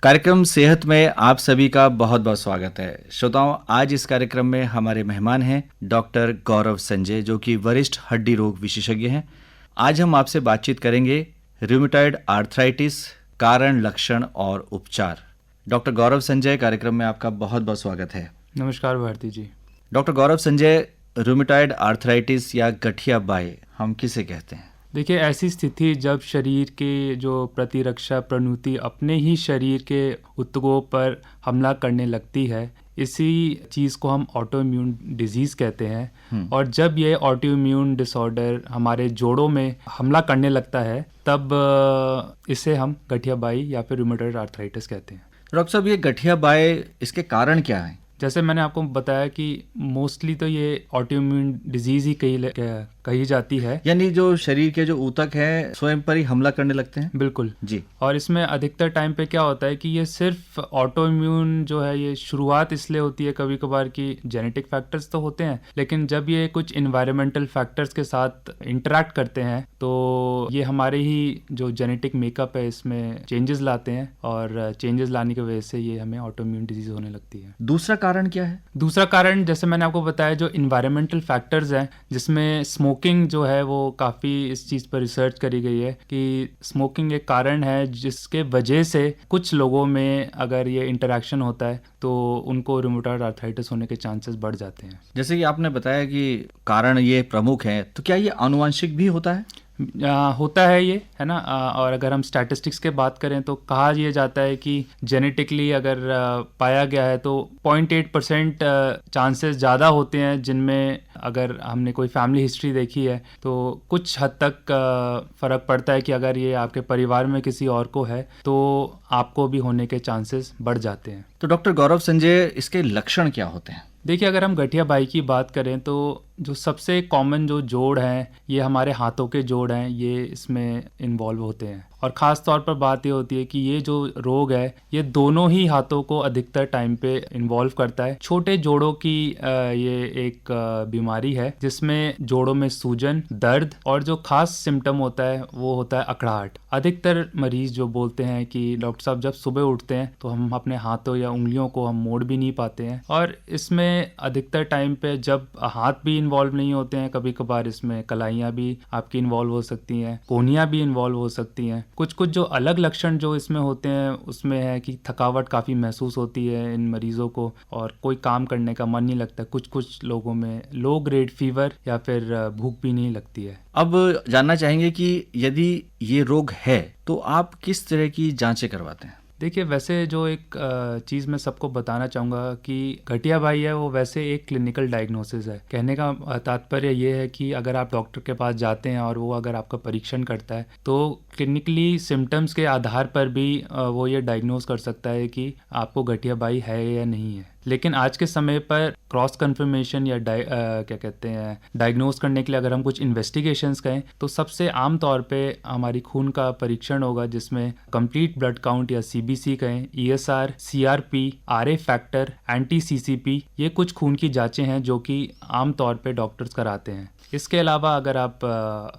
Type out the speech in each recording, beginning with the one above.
कार्यक्रम सेहत में आप सभी का बहुत बहुत स्वागत है। श्रोताओं, आज इस कार्यक्रम में हमारे मेहमान हैं डॉक्टर गौरव संजय, जो कि वरिष्ठ हड्डी रोग विशेषज्ञ हैं। आज हम आपसे बातचीत करेंगे रूमेटॉइड आर्थराइटिस, कारण, लक्षण और उपचार। डॉक्टर गौरव संजय, कार्यक्रम में आपका बहुत बहुत स्वागत है। नमस्कार भारती जी। डॉक्टर गौरव संजय, रूमेटॉइड आर्थराइटिस या गठिया बाई हम किसे कहते हैं? देखिए, ऐसी स्थिति जब शरीर के जो प्रतिरक्षा प्रणाली अपने ही शरीर के ऊतकों पर हमला करने लगती है, इसी चीज़ को हम ऑटो इम्यून डिजीज़ कहते हैं। और जब ये ऑटो इम्यून डिसऑर्डर हमारे जोड़ों में हमला करने लगता है, तब इसे हम गठिया बाई या फिर रूमेटॉइड आर्थराइटिस कहते हैं। डॉक्टर साहब, ये गठिया बाई, इसके कारण क्या हैं? जैसे मैंने आपको बताया कि मोस्टली तो ये ऑटो इम्यून डिजीज़ ही कही जाती है, यानी जो शरीर के जो ऊतक हैं स्वयं पर ही हमला करने लगते हैं। बिल्कुल जी। और इसमें अधिकतर टाइम पे क्या होता है कि ये सिर्फ ऑटो इम्यून जो है, ये शुरुआत इसलिए होती है कभी कभार कि जेनेटिक फैक्टर्स तो होते हैं, लेकिन जब ये कुछ इन्वायरमेंटल फैक्टर्स के साथ इंटरेक्ट करते हैं तो ये हमारे ही जो जेनेटिक मेकअप है इसमें चेंजेस लाते हैं, और चेंजेस लाने की वजह से ये हमें ऑटो इम्यून डिजीज होने लगती है। दूसरा कारण क्या है? दूसरा कारण, जैसे मैंने आपको बताया, जो इन्वायरमेंटल फैक्टर्स हैं, जिसमें स्मोकिंग जो है वो काफ़ी इस चीज़ पर रिसर्च करी गई है कि स्मोकिंग एक कारण है जिसके वजह से कुछ लोगों में अगर ये इंटरेक्शन होता है तो उनको रूमेटॉइड आर्थराइटिस होने के चांसेस बढ़ जाते हैं। जैसे कि आपने बताया कि कारण ये प्रमुख है, तो क्या ये आनुवंशिक भी होता है? होता है ये, है ना। और अगर हम स्टैटिस्टिक्स के बात करें तो कहा यह जाता है कि जेनेटिकली अगर पाया गया है तो 0.8% चांसेस ज़्यादा होते हैं, जिनमें अगर हमने कोई फैमिली हिस्ट्री देखी है तो कुछ हद तक फ़र्क पड़ता है कि अगर ये आपके परिवार में किसी और को है तो आपको भी होने के चांसेस बढ़ जाते हैं। तो डॉक्टर गौरव संजय, इसके लक्षण क्या होते हैं? देखिए, अगर हम गठिया बाई की बात करें तो जो सबसे कॉमन जो जोड़ हैं, ये हमारे हाथों के जोड़ हैं, ये इसमें इन्वॉल्व होते हैं। और ख़ास तौर पर बात ये होती है कि ये जो रोग है ये दोनों ही हाथों को अधिकतर टाइम पे इन्वॉल्व करता है। छोटे जोड़ों की ये एक बीमारी है जिसमें जोड़ों में सूजन, दर्द और जो खास सिम्टम होता है वो होता है अकड़ाहट। अधिकतर मरीज जो बोलते हैं कि डॉक्टर साहब, जब सुबह उठते हैं तो हम अपने हाथों या उंगलियों को हम मोड़ भी नहीं पाते हैं। और इसमें अधिकतर टाइम पे जब हाथ भी इन्वॉल्व नहीं होते हैं, कभी कभार इसमें कलाइयाँ भी आपकी इन्वॉल्व हो सकती हैं, कोहनियाँ भी इन्वॉल्व हो सकती हैं। कुछ जो अलग लक्षण जो इसमें होते हैं उसमें है कि थकावट काफ़ी महसूस होती है इन मरीजों को, और कोई काम करने का मन नहीं लगता। कुछ लोगों में लो ग्रेड फीवर या फिर भूख भी नहीं लगती है। अब जानना चाहेंगे कि यदि ये रोग है तो आप किस तरह की जांचें करवाते हैं? देखिए, वैसे जो एक चीज़ मैं सबको बताना चाहूँगा कि गठिया बाई है वो वैसे एक क्लिनिकल डायग्नोसिस है। कहने का तात्पर्य ये है कि अगर आप डॉक्टर के पास जाते हैं और वो अगर आपका परीक्षण करता है तो क्लिनिकली सिम्टम्स के आधार पर भी वो ये डायग्नोस कर सकता है कि आपको गठिया बाई है या नहीं है। लेकिन आज के समय पर क्रॉस कन्फर्मेशन या क्या कहते हैं, डायग्नोस करने के लिए अगर हम कुछ इन्वेस्टिगेशंस करें तो सबसे आम तौर पे हमारी खून का परीक्षण होगा, जिसमें कंप्लीट ब्लड काउंट या सीबीसी कहें, ESR, CRP, RA factor, anti CCP, ये कुछ खून की जांचें हैं जो कि आम तौर पे डॉक्टर्स कराते हैं। इसके अलावा अगर आप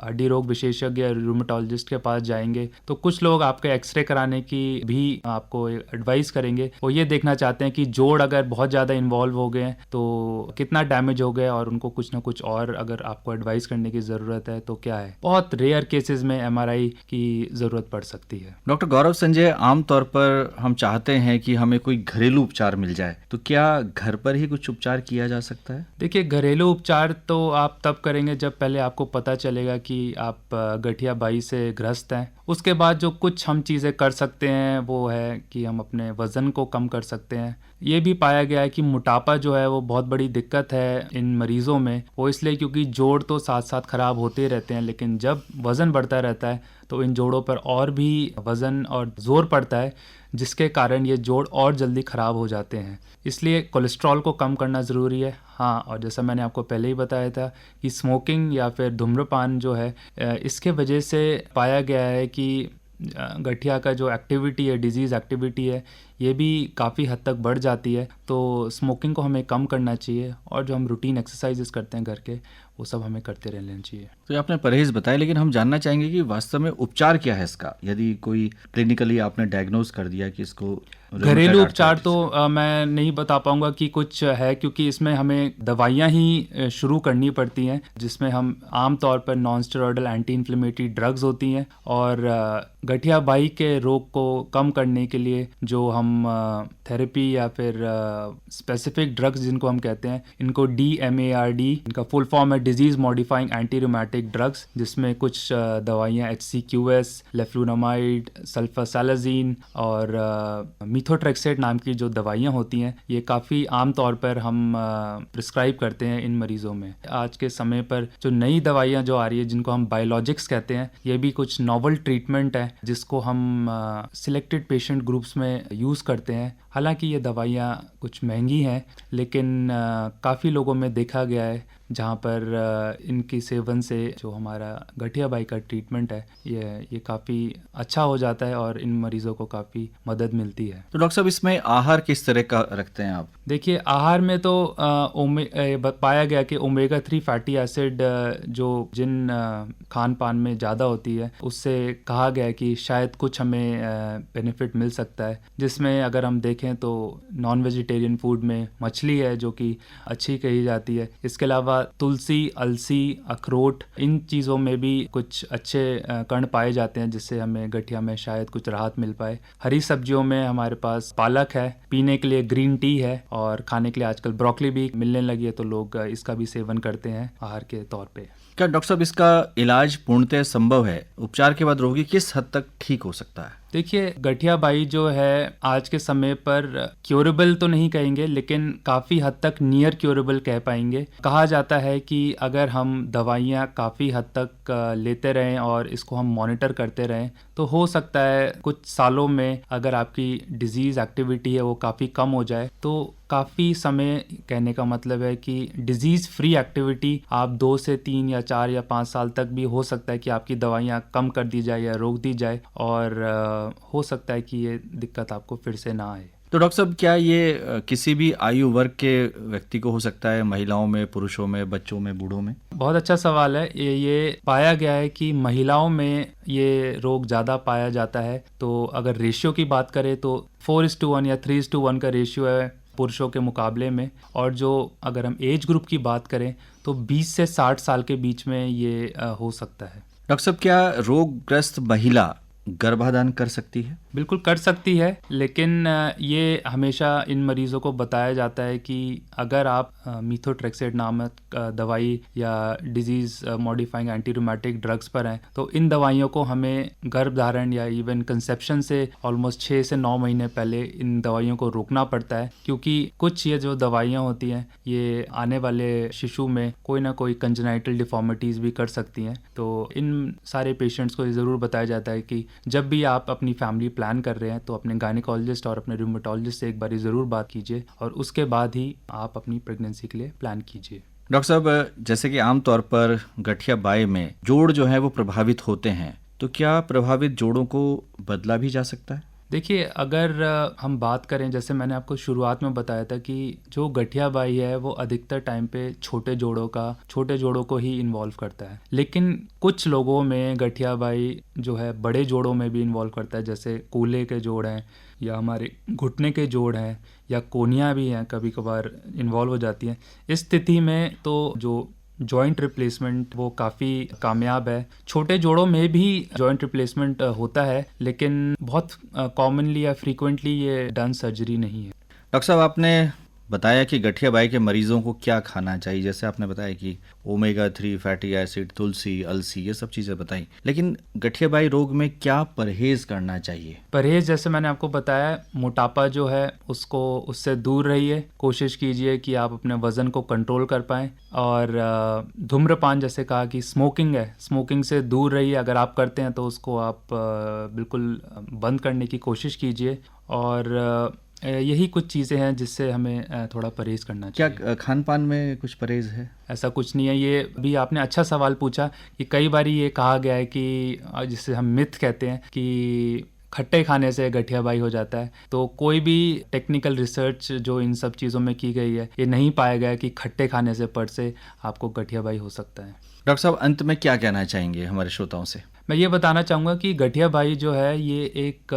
हड्डी रोग विशेषज्ञ या रूमेटोलॉजिस्ट के पास जाएंगे तो कुछ लोग आपके एक्सरे कराने की भी आपको एडवाइस करेंगे। वो ये देखना चाहते हैं कि जोड़ अगर बहुत ज़्यादा इन्वॉल्व हो गए हैं तो कितना डैमेज हो गया, और उनको कुछ ना कुछ और अगर आपको एडवाइस करने की ज़रूरत है तो क्या है। बहुत रेयर केसेस में एमआरआई की ज़रूरत पड़ सकती है। डॉक्टर गौरव संजय, आमतौर पर हम चाहते हैं कि हमें कोई घरेलू उपचार मिल जाए, तो क्या घर पर ही कुछ उपचार किया जा सकता है? देखिए, घरेलू उपचार तो आप तब करेंगे जब पहले आपको पता चलेगा कि आप गठिया बाई से ग्रस्त हैं। उसके बाद जो कुछ हम चीज़ें कर सकते हैं वो है कि हम अपने वज़न को कम कर सकते हैं। ये भी पाया गया है कि मोटापा जो है वो बहुत बड़ी दिक्कत है इन मरीज़ों में। वो इसलिए क्योंकि जोड़ तो साथ साथ ख़राब होते रहते हैं, लेकिन जब वज़न बढ़ता रहता है तो इन जोड़ों पर और भी वज़न और ज़ोर पड़ता है, जिसके कारण ये जोड़ और जल्दी ख़राब हो जाते हैं। इसलिए कोलेस्ट्रॉल को कम करना ज़रूरी है। हाँ, और जैसा मैंने आपको पहले ही बताया था कि स्मोकिंग या फिर धूम्रपान जो है, इसके वजह से पाया गया है कि गठिया का जो एक्टिविटी है, डिजीज़ एक्टिविटी है, ये भी काफ़ी हद तक बढ़ जाती है। तो स्मोकिंग को हमें कम करना चाहिए, और जो हम रूटीन एक्सरसाइजेस करते हैं घर के, वो सब हमें करते रहना चाहिए। तो ये आपने परहेज बताया, लेकिन हम जानना चाहेंगे कि वास्तव में उपचार क्या है इसका। यदि कोई क्लिनिकली आपने डायग्नोज कर दिया कि इसको घरेलू रूमेटॉइड उपचार तो आर्थराइटिस मैं नहीं बता पाऊंगा कि कुछ है, क्योंकि इसमें हमें दवाइयाँ ही शुरू करनी पड़ती हैं, जिसमें हम आम तौर पर non steroidal anti inflammatory drugs होती हैं। और गठिया बाई के रोग को कम करने के लिए जो हम थेरेपी या फिर स्पेसिफिक ड्रग्स जिनको हम कहते हैं, इनको DMARD, इनका फुल फॉर्म है disease modifying anti rheumatic drugs, जिसमें कुछ दवाइयाँ HCQS, लेफ्लुनमाइड, सल्फासालाजीन और मीथोट्रेक्सेट नाम की जो दवाइयाँ होती हैं, ये काफ़ी आम तौर पर हम प्रिस्क्राइब करते हैं इन मरीज़ों में। आज के समय पर जो नई दवाइयाँ जो आ रही है, जिनको हम बायोलॉजिक्स कहते हैं, ये भी कुछ नॉवल ट्रीटमेंट है जिसको हम सिलेक्टेड पेशेंट ग्रुप्स में यूज़ करते हैं। हालांकि ये दवाइयाँ कुछ महंगी हैं, लेकिन काफ़ी लोगों में देखा गया है जहाँ पर इनकी सेवन से जो हमारा गठिया बाई का ट्रीटमेंट है ये काफ़ी अच्छा हो जाता है और इन मरीज़ों को काफ़ी मदद मिलती है। तो डॉक्टर साहब, इसमें आहार किस तरह का रखते हैं आप? देखिए, आहार में तो पाया गया कि ओमेगा 3 फैटी एसिड जो जिन खान पान में ज़्यादा होती है, उससे कहा गया है कि शायद कुछ हमें बेनिफिट मिल सकता है, जिसमें अगर हम देखें तो नॉन वेजिटेरियन फूड में मछली है जो कि अच्छी कही जाती है। इसके अलावा तुलसी, अलसी, अखरोट, इन चीज़ों में भी कुछ अच्छे कण पाए जाते हैं, जिससे हमें गठिया में शायद कुछ राहत मिल पाए। हरी सब्जियों में हमारे पास पालक है, पीने के लिए ग्रीन टी है और खाने के लिए आजकल ब्रोकली भी मिलने लगी है, तो लोग इसका भी सेवन करते हैं आहार के तौर पे। क्या डॉक्टर साहब इसका इलाज पूर्णतः संभव है? उपचार के बाद रोगी किस हद तक ठीक हो सकता है? देखिए, गठिया बाई जो है आज के समय पर क्योरेबल तो नहीं कहेंगे, लेकिन काफ़ी हद तक नियर क्योरेबल कह पाएंगे। कहा जाता है कि अगर हम दवाइयाँ काफ़ी हद तक लेते रहें और इसको हम मॉनिटर करते रहें, तो हो सकता है कुछ सालों में अगर आपकी डिजीज़ एक्टिविटी है वो काफ़ी कम हो जाए, तो काफ़ी समय, कहने का मतलब है कि डिजीज़ फ्री एक्टिविटी आप 2 से 3 या 4 या 5 साल तक भी हो सकता है कि आपकी दवाइयाँ कम कर दी जाए या रोक दी जाए, और हो सकता है कि ये दिक्कत आपको फिर से ना आए। तो डॉक्टर साहब, क्या ये किसी भी आयु वर्ग के व्यक्ति को हो सकता है? महिलाओं में, पुरुषों में, बच्चों में, बूढ़ों में? बहुत अच्छा सवाल है। ये पाया गया है कि महिलाओं में ये रोग ज़्यादा पाया जाता है। तो अगर रेशियो की बात करें तो 4:1 या 3:1 का रेशियो है पुरुषों के मुकाबले में। और जो अगर हम एज ग्रुप की बात करें तो 20 से 60 साल के बीच में ये हो सकता है। डॉक्टर साहब, क्या रोगग्रस्त महिला गर्भाधान कर सकती है? बिल्कुल कर सकती है, लेकिन ये हमेशा इन मरीज़ों को बताया जाता है कि अगर आप मीथोट्रेक्सेट नामक दवाई या disease modifying anti rheumatic drugs पर हैं, तो इन दवाइयों को हमें गर्भधारण या इवन कंसेप्शन से ऑलमोस्ट 6 से 9 महीने पहले इन दवाइयों को रोकना पड़ता है, क्योंकि कुछ ये जो दवाइयाँ होती हैं ये आने वाले शिशु में कोई ना कोई कंजेनाइटल डिफॉर्मिटीज़ भी कर सकती हैं। तो इन सारे पेशेंट्स को ज़रूर बताया जाता है कि जब भी आप अपनी फैमिली प्लान कर रहे हैं तो अपने गायनेकोलॉजिस्ट और अपने रूमेटोलॉजिस्ट से एक बार ज़रूर बात कीजिए और उसके बाद ही आप अपनी प्रेगनेंसी के लिए प्लान कीजिए। डॉक्टर साहब, जैसे कि आमतौर पर गठिया बाई में जोड़ जो है वो प्रभावित होते हैं, तो क्या प्रभावित जोड़ों को बदला भी जा सकता है? देखिए, अगर हम बात करें, जैसे मैंने आपको शुरुआत में बताया था कि जो गठिया बाई है वो अधिकतर टाइम पे छोटे जोड़ों को ही इन्वॉल्व करता है, लेकिन कुछ लोगों में गठिया बाई जो है बड़े जोड़ों में भी इन्वॉल्व करता है, जैसे कूल्हे के जोड़ हैं या हमारे घुटने के जोड़ हैं या कोहनियाँ भी हैं, कभी कभार इन्वॉल्व हो जाती हैं। इस स्थिति में तो जो जॉइंट रिप्लेसमेंट वो काफ़ी कामयाब है। छोटे जोड़ों में भी जॉइंट रिप्लेसमेंट होता है, लेकिन बहुत कॉमनली या फ्रीक्वेंटली ये डन सर्जरी नहीं है। डॉक्टर साहब, आपने बताया कि गठिया बाई के मरीजों को क्या खाना चाहिए। जैसे आपने बताया कि ओमेगा 3 फैटी एसिड, तुलसी, अलसी, ये सब चीज़ें बताई, लेकिन गठिया बाई रोग में क्या परहेज करना चाहिए? परहेज, जैसे मैंने आपको बताया, मोटापा जो है उससे दूर रहिए, कोशिश कीजिए कि आप अपने वज़न को कंट्रोल कर पाएँ। और धूम्रपान, जैसे कहा कि स्मोकिंग से दूर रहिए। अगर आप करते हैं तो उसको आप बिल्कुल बंद करने की कोशिश कीजिए। और यही कुछ चीज़ें हैं जिससे हमें थोड़ा परहेज करना चाहिए। क्या खान पान में कुछ परहेज है? ऐसा कुछ नहीं है। ये भी आपने अच्छा सवाल पूछा कि कई बार ये कहा गया है कि जिसे हम मिथ कहते हैं कि खट्टे खाने से गठियाबाई हो जाता है। तो कोई भी टेक्निकल रिसर्च जो इन सब चीज़ों में की गई है, ये नहीं पाया गया है कि खट्टे खाने से पर से आपको गठियाबाई हो सकता है। डॉक्टर साहब, अंत में क्या कहना चाहेंगे हमारे श्रोताओं से? मैं ये बताना चाहूँगा कि गठियाबाई जो है ये एक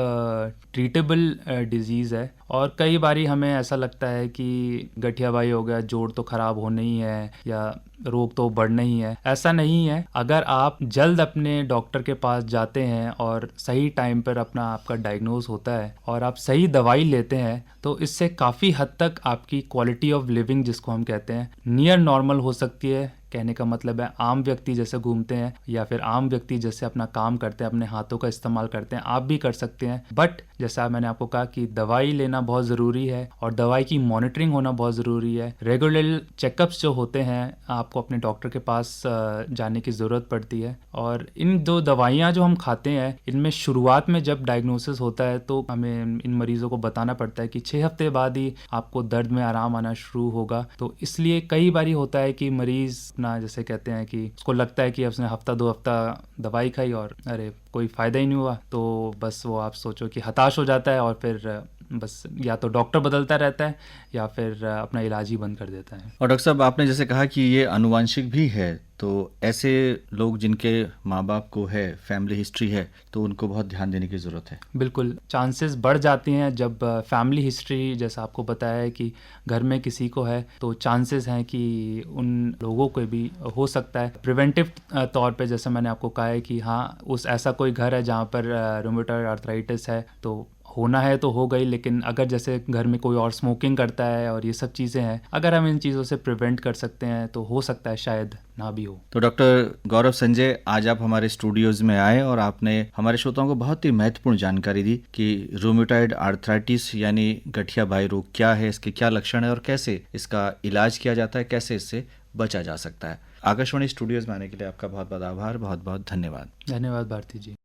ट्रीटेबल डिजीज़ है, और कई बारी हमें ऐसा लगता है कि गठियाबाई हो गया, जोड़ तो ख़राब होना ही है या रोग तो बढ़ना ही है। ऐसा नहीं है। अगर आप जल्द अपने डॉक्टर के पास जाते हैं और सही टाइम पर अपना आपका डायग्नोज होता है और आप सही दवाई लेते हैं, तो इससे काफ़ी हद तक आपकी क्वालिटी ऑफ लिविंग, जिसको हम कहते हैं, नियर नॉर्मल हो सकती है। कहने का मतलब है आम व्यक्ति जैसे घूमते हैं या फिर आम व्यक्ति जैसे अपना काम करते हैं, अपने हाथों का इस्तेमाल करते हैं, आप भी कर सकते हैं। बट जैसा मैंने आपको कहा कि दवाई लेना बहुत ज़रूरी है और दवाई की मॉनिटरिंग होना बहुत ज़रूरी है। रेगुलर चेकअप्स जो होते हैं, आपको अपने डॉक्टर के पास जाने की ज़रूरत पड़ती है। और इन दो दवाइयाँ जो हम खाते हैं, इनमें शुरुआत में जब डायग्नोसिस होता है तो हमें इन मरीज़ों को बताना पड़ता है कि 6 हफ्ते बाद ही आपको दर्द में आराम आना शुरू होगा। तो इसलिए कई बारी होता है कि मरीज़ ना, जैसे कहते हैं कि उसको लगता है कि उसने हफ्ता 2 हफ्ता दवाई खाई और अरे कोई फ़ायदा ही नहीं हुआ, तो बस वो आप सोचो कि हताश हो जाता है और फिर बस या तो डॉक्टर बदलता रहता है या फिर अपना इलाज ही बंद कर देता है। और डॉक्टर साहब, आपने जैसे कहा कि ये आनुवांशिक भी है, तो ऐसे लोग जिनके माँ बाप को है, फैमिली हिस्ट्री है, तो उनको बहुत ध्यान देने की ज़रूरत है। बिल्कुल, चांसेस बढ़ जाती हैं जब फैमिली हिस्ट्री, जैसा आपको बताया है कि घर में किसी को है, तो चांसेस हैं कि उन लोगों को भी हो सकता है। प्रिवेंटिव तौर पे जैसे मैंने आपको कहा है कि हाँ, उस ऐसा कोई घर है जहाँ पर रूमेटॉइड आर्थराइटिस है, तो होना है तो हो गई। लेकिन अगर जैसे घर में कोई और स्मोकिंग करता है और ये सब चीज़ें हैं, अगर हम इन चीज़ों से प्रिवेंट कर सकते हैं तो हो सकता है शायद ना भी हो। तो डॉक्टर गौरव संजय, आज आप हमारे स्टूडियोज़ में आए और आपने हमारे श्रोताओं को बहुत ही महत्वपूर्ण जानकारी दी कि रूमेटॉइड आर्थराइटिस यानी गठियाबाई रोग क्या है, इसके क्या लक्षण है और कैसे इसका इलाज किया जाता है, कैसे इससे बचा जा सकता है। आकाशवाणी स्टूडियोज़ में आने के लिए आपका बहुत बहुत आभार, बहुत बहुत धन्यवाद। धन्यवाद भारती जी।